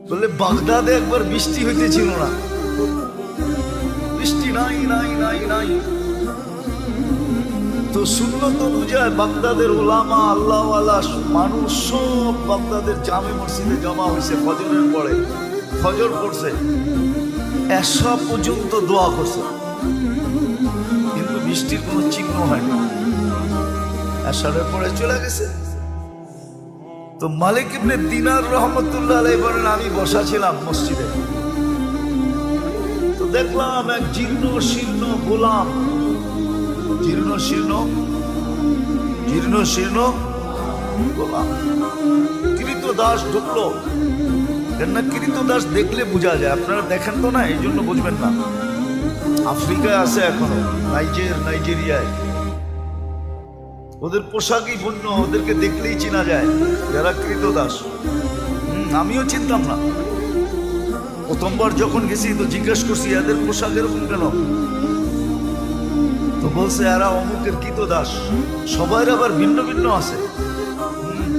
বলে বাগদাদে একবার বৃষ্টি হইতেছিল না, বৃষ্টি নাই নাই নাই নাই। তো সুন্নত অনুযায়ী বাগদাদের ওলামা আল্লাহওয়ালা মানুষ সব বাগদাদের জামে মসজিদে জমা হয়েছে। ফজরের পরে ফজর পড়ছে, এসা পর্যন্ত দোয়া করছে, কিন্তু বৃষ্টির কোনো চিহ্ন হয়নি। এসারের পরে চলে গেছে। তো মালিক ইবনে দিনার রহমতুল্লাহ আলাইহি বলেন, আমি বসা ছিলাম মসজিদে, তো দেখলাম এক জীর্ণ শীর্ণ গোলাম, জীর্ণ শীর্ণ গোলাম কৃতদাস ঢুকলো। কেননা কৃতদাস দেখলে বোঝা যায়, আপনারা দেখেন তো না, এই জন্য বুঝবেন না। আফ্রিকায় আছে এখনো, নাইজেরিয়ায় ওদের পোশাকই পণ্য, ওদেরকে দেখলেই চেনা যায় যারা কৃতদাস। আমিও চিনতাম না, প্রথমবার যখন গেছি তো জিজ্ঞেস করছি এদের পোশাক এরকম কেন, তো বলছে এরা অমুকের কৃতদাস। সবার আবার ভিন্ন ভিন্ন আছে।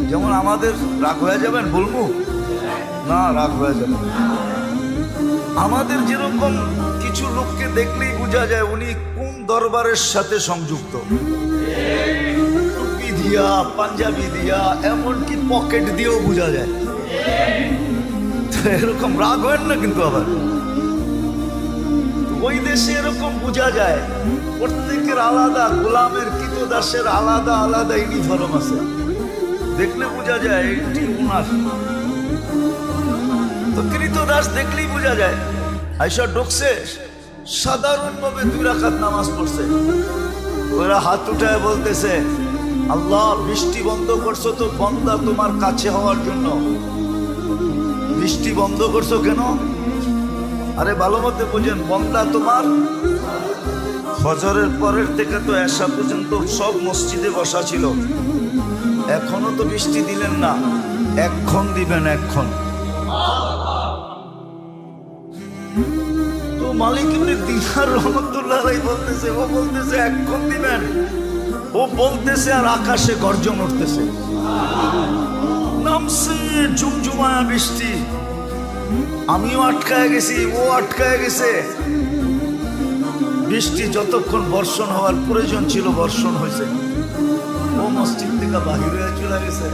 যেমন আমাদের, রাগ হয়ে যাবেন বলবো না, রাগ হয়ে যাবে। আমাদের যেরকম কিছু লোককে দেখলেই বোঝা যায় উনি কোন দরবারের সাথে সংযুক্ত, টুপি দিয়া, পাঞ্জাবি দিয়া, এমনকি পকেট দিয়েও বোঝা যায়। তো এরকম রাগ হয় না কিন্তু আবার ওই দেশে এরকম বোঝা যায়। প্রত্যেকের আলাদা, গোলামের কৃতদাসের আলাদা আলাদা ইউনিফর্ম আছে, দেখলে বোঝা যায় এটি ওনার। তো কৃতদাস দেখলেই বোঝা যায়। আয়সা ঢুকছে, সাধারণভাবে 2 রাকাত নামাজ পড়ছে। ওরা হাত উঠায় বলতেছে, আল্লাহ বৃষ্টি বন্ধ করছো তো বন্দা তোমার কাছে হওয়ার জন্য। বৃষ্টি বন্ধ করছো কেন? আরে ভালো মতো বোঝেন, বন্দা তোমার। ফজরের পরের থেকে তো এশা পর্যন্ত সব মসজিদে বসা ছিল, এখনো তো বৃষ্টি দিলেন না, এক্ষণ দিবেন, এক্ষণ। তো মালিক ইবনে দিনার রহমতুল্লাহ আলাইহি বলতেছে, ও বলতেছে এক্ষণ দিবেন, ও বলতেছে আর আকাশে গর্জন উঠতেছে, নামছে ঝুমঝুমায়া বৃষ্টি। আমিও আটকায় গেছি, ও আটকায় গেছে। বৃষ্টি যতক্ষণ বর্ষণ হওয়ার প্রয়োজন ছিল বর্ষণ হয়েছে। ও মসজিদ থেকে বাহির হয়ে চলে গেছে,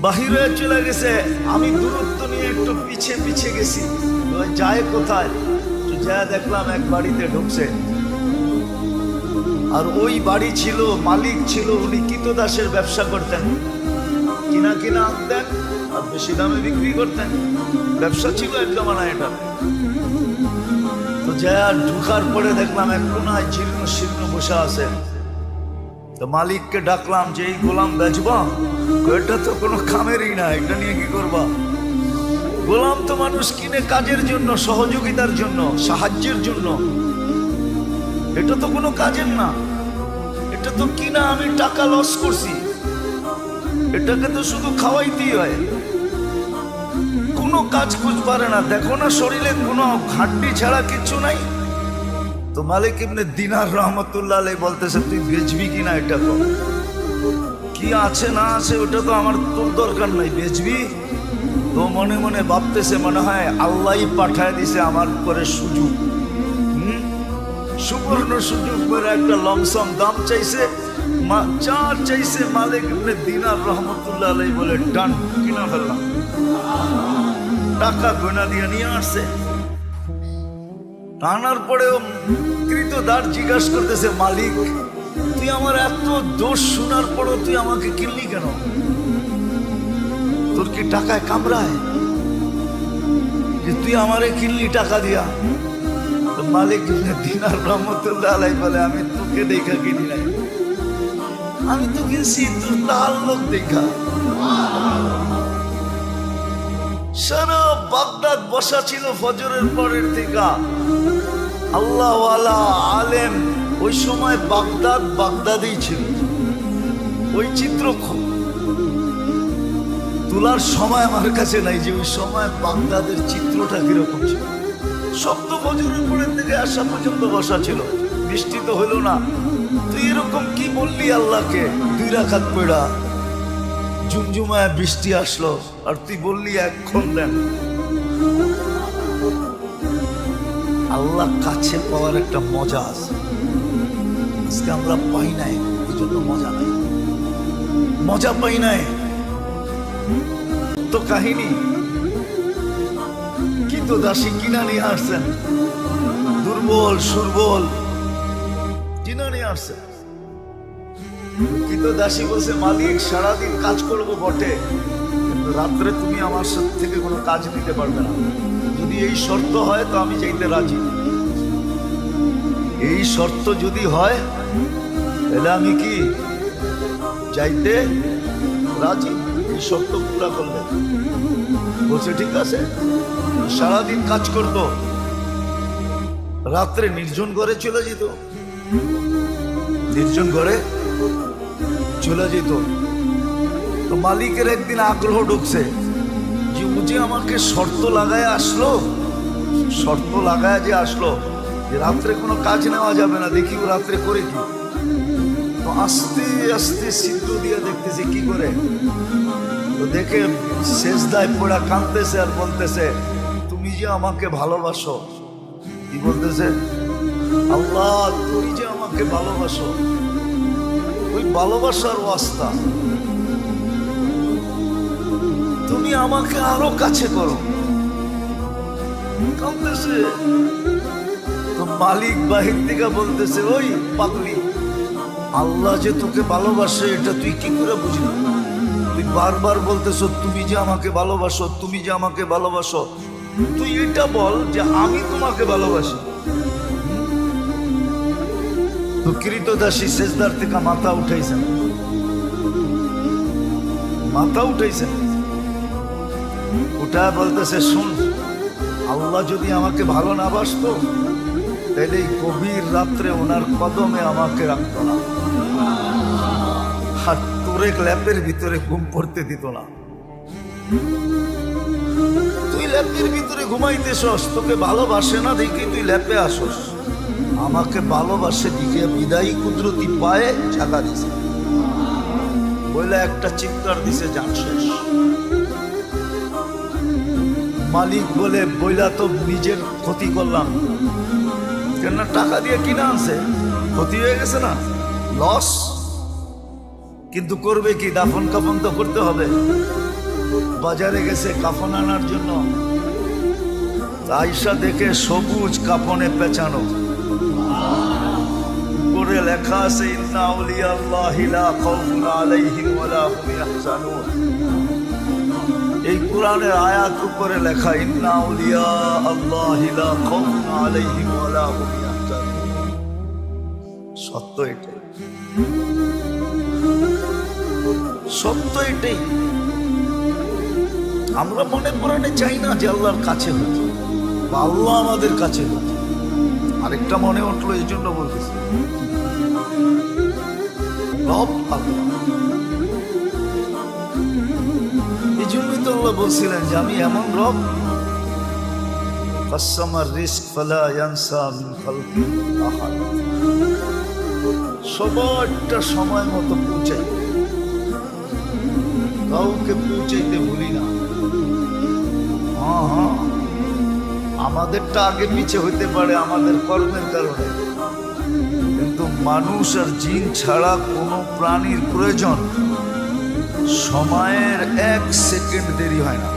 বাহির হয়ে চলে গেছে। আমি দূরত্ব নিয়ে একটু পিছে পিছে গেছি, যায় কোথায়, যায় দেখলাম এক বাড়িতে ঢুকছে। আর ওই বাড়ি ছিল, মালিক ছিল, উনি কৃতদাসের ব্যবসা করতেন, কিনা আনতেন আর বেশি দামে বিক্রি করতেন। ব্যবসা ছিল এক জমানা এটা। তো যা ঢুকার পরে দেখলাম এক কোনায় জীর্ণ শীর্ণ বসে আছে। তো মালিককে ডাকলাম যে এই গোলাম বেচবা? এটা তো কোনো কামেরই না, এটা নিয়ে কি করবা? গোলাম তো মানুষ কিনে কাজের জন্য, সহযোগিতার জন্য, সাহায্যের জন্য। এটা তো কোনো কাজের না, এটা তো কিনা আমি টাকা লস করছি, এটাকে তো শুধু খাওয়াইতেই হয়, কোনো কাজ খুঁজ পারে না। দেখো না শরীরে কোনো হাড্ডি ছাড়া কিচ্ছু নাই। তো মালিক ইবনে দিনার রহমতুল্লাহ আলাইহি বলতেছে, তুই বেচবি কিনা এটা তো, কি আছে না আছে ওটা তো আমার তোর দরকার নাই, বেচবি? তো মনে মনে ভাবতেছে, মনে হয় আল্লাহই পাঠায় দিছে আমার করে সুযোগ, সুবর্ণ সুযোগ করে একটা লমসম দাম চাইছে, চার চাইছে। মালিক ইবনে দিনার রহমতুল্লাহ আলাইহি বলে, ডান, কিনা ফেললাম। টাকা গোনা দিয়ে নিয়ে আসছে। আনার পরেও কৃতদাস জিজ্ঞাসা করতেছে, মালিক তুই আমার এত দোষ শোনার পরও তুই আমাকে কিনলি কেন? তোর কি টাকায় কামড়ায় যে তুই আমারে কিনলি টাকা দিয়া? তো মালিক ইবনে দিনার রহমতুল্লাহ আলাইহি বলে, আমি তোকে দেখা কিনি নাই, আমি তো কিনছি তোর তাআল্লুক দেখা। সারা বাগদাদ বসা ছিল ফজরের পরের থেকে আল্লাহওয়ালা আলেম। ওই সময় বাগদাদেই ছিল। ওই চিত্র তোলার সময় আমার কাছে নাই যে ওই সময় বাগদাদের চিত্রটা কিরকম ছিল। সব তো ফজরের পরের থেকে আসা পর্যন্ত বসা ছিল, বৃষ্টি তো হলো না। তুই এরকম কি বললি আল্লাহকে 2 রাকাত পড়া? ঝুমঝুমায় বৃষ্টি আসলো আর তুই বললি এখন দেন। আল্লাহ কাছে পাওয়ার একটা মজা আছে, আজকে আমরা পাই নাই, এই জন্য মজা নাই, মজা পাই নাই। তো কাহিনী কি তো দাসী কিনা নিয়ে আসছেন, দুর্বল সুরবল কিনা নিয়ে আসছেন। কিন্তু দাসী বলছে মালিক সারাদিন কাজ করবো বটে, কিন্তু রাত্রে তুমি আমার সাথে থেকে কোনো কাজ নিতে পারবে না। যদি এই শর্ত হয় তো আমি যাইতে রাজি। এই শর্ত যদি হয় তাহলে আমি কি যাইতে রাজি, এই শর্ত পুরা করলে। বলছে ঠিক আছে। সারাদিন কাজ করতো, রাত্রে নির্জন ঘরে চলে যেত, নির্জন ঘরে চলে যেত। তো মালিকের একদিন আগ্রহ ঢুকছে যে ও যে আমাকে শর্ত লাগায় আসলো, শর্ত লাগায় যে আসলো যে রাত্রে কোনো কাজ নেওয়া যাবে না, দেখি ও রাত্রে করে কি। তো আস্তে আস্তে ছিদ্র দিয়ে দেখতেছে কি করে। তো দেখে শেষদায় পড়া কাঁদতেছে আর বলতেছে তুমি যে আমাকে ভালোবাসো। কি বলতেছে? আল্লাহ তুমি যে আমাকে ভালোবাসো, ওই ভালোবাসার ওয়াস্তা তুমি আমাকে আরো কাছে করো। কাঁদতেছে। তো মালিক বাহির থেকে বলতেছে ওই পাগলি, আল্লাহ যে তোকে ভালোবাসে এটা তুই কি করে বুঝলি? তুই বারবার বলতেছো তুমি যে আমাকে ভালোবাসো, তুমি যে আমাকে ভালোবাসো, তুই এটা বল যে আমি তোমাকে ভালোবাসি। তো কৃতদাসী সেজদার থেকে মাথা উঠাইছেন, মাথা উঠাইছেন, উঠা বলতেছে শুন, আল্লাহ যদি আমাকে ভালো না বাসতো তাহলে এই গভীর রাত্রে ওনার কদমে আমাকে রাখতো না, আর তোরে ল্যাপের ভিতরে ঘুম পড়তে দিত না। তুই ল্যাপের ভিতরে ঘুমাইতেছস, তোকে ভালোবাসে না দেখি তুই ল্যাপে আসস। আমাকে ভালোবাসে দিকে বিদায়ী কুদরতি পায়ে জাগা দিছে, বলে একটা চিৎকার দিছে জান শেষ। মালিক বলে বইলা তো নিজের ক্ষতি করলাম, কেন টাকা দিয়ে কিনা আনছে, ক্ষতি হয়ে গেছে না, লস। কিন্তু করবে কি, দাফন কাফন তো করতে হবে। বাজারে গেছে কাফন আনার জন্য, আয়সা দেখে সবুজ কাফনে পেঁচানো, করে লেখা আছে ইন্না আউলিয়া আল্লাহি লা খাউফুন আলাইহিম ওয়া লা হুম ইয়াহজানুন। এই কোরআনের আয়াত উপরে লেখা ইন্না আউলিয়া আল্লাহি লা খাউফুন আলাইহিম ওয়া লা হুম ইয়াহজানুন। সত্য এটাই, সত্য এটাই। আমরা মনে প্রাণে চাই না যে আল্লাহর কাছে হতো বা আল্লাহ আমাদের কাছে হতো। আরেকটা মনে উঠলো, এই জন্য বলতেছি রব আল্লাহ। এই জন্যই তো আল্লাহ বলছিলেন যে আমি এমন রব কাসসামার রিজক ফালা ইয়ানসা মিন খালকি আহাদ। সবারটা সময় মতো পৌঁছাই, কাউকে পৌঁছাইতে ভুলি না। হ্যাঁ, আমাদেরটা আগে পিছে হইতে পারে আমাদের কর্মের কারণে, কিন্তু মানুষ আর জিন ছাড়া কোনো প্রাণীর প্রয়োজন সময়ের 1 সেকেন্ড দেরি হয় না।